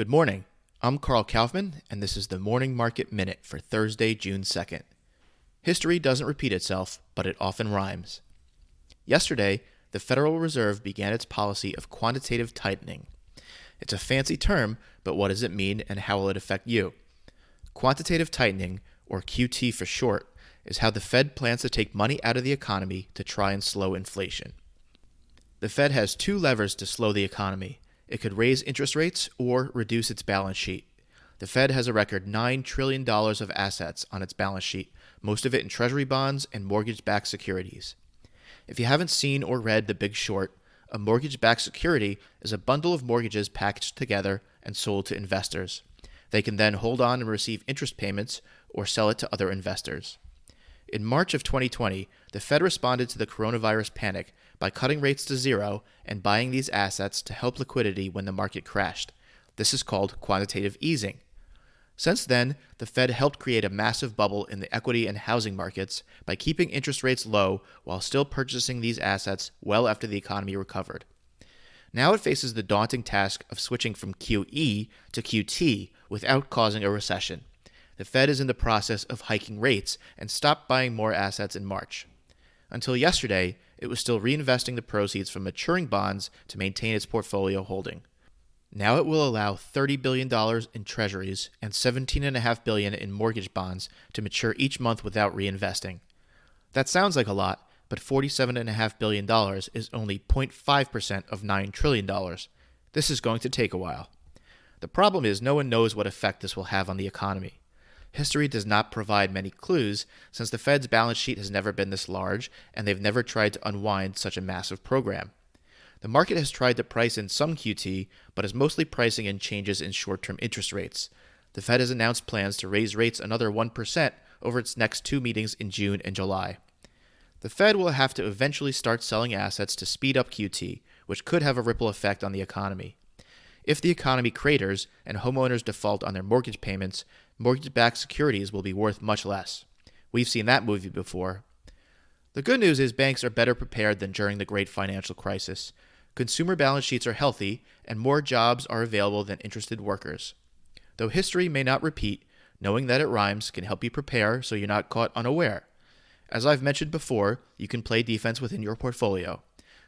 Good morning. I'm Karl Kaufman, and this is the Morning Market Minute for Thursday, June 2nd. History doesn't repeat itself, but it often rhymes. Yesterday, the Federal Reserve began its policy of quantitative tightening. It's a fancy term, but what does it mean and how will it affect you? Quantitative tightening, or QT for short, is how the Fed plans to take money out of the economy to try and slow inflation. The Fed has two levers to slow the economy. It could raise interest rates or reduce its balance sheet. The Fed has a record $9 trillion of assets on its balance sheet, most of it in Treasury bonds and mortgage-backed securities. If you haven't seen or read The Big Short, a mortgage-backed security is a bundle of mortgages packaged together and sold to investors. They can then hold on and receive interest payments or sell it to other investors. In March of 2020, the Fed responded to the coronavirus panic by cutting rates to zero and buying these assets to help liquidity when the market crashed. This is called quantitative easing. Since then, the Fed helped create a massive bubble in the equity and housing markets by keeping interest rates low while still purchasing these assets well after the economy recovered. Now it faces the daunting task of switching from QE to QT without causing a recession. The Fed is in the process of hiking rates and stopped buying more assets in March. Until yesterday, it was still reinvesting the proceeds from maturing bonds to maintain its portfolio holding. Now it will allow $30 billion in treasuries and $17.5 billion in mortgage bonds to mature each month without reinvesting. That sounds like a lot, but $47.5 billion is only 0.5% of $9 trillion. This is going to take a while. The problem is no one knows what effect this will have on the economy. History does not provide many clues since the Fed's balance sheet has never been this large and they've never tried to unwind such a massive program. The market has tried to price in some QT, but is mostly pricing in changes in short-term interest rates. The Fed has announced plans to raise rates another 1% over its next two meetings in June and July. The Fed will have to eventually start selling assets to speed up QT, which could have a ripple effect on the economy. If the economy craters and homeowners default on their mortgage payments, mortgage-backed securities will be worth much less. We've seen that movie before. The good news is banks are better prepared than during the Great Financial Crisis. Consumer balance sheets are healthy, and more jobs are available than interested workers. Though history may not repeat, knowing that it rhymes can help you prepare so you're not caught unaware. As I've mentioned before, you can play defense within your portfolio.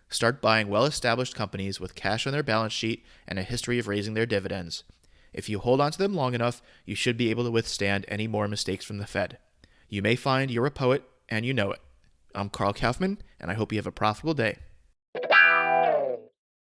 Start buying well-established companies with cash on their balance sheet and a history of raising their dividends. If you hold on to them long enough, you should be able to withstand any more mistakes from the Fed. You may find you're a poet, and you know it. I'm Karl Kaufman, and I hope you have a profitable day.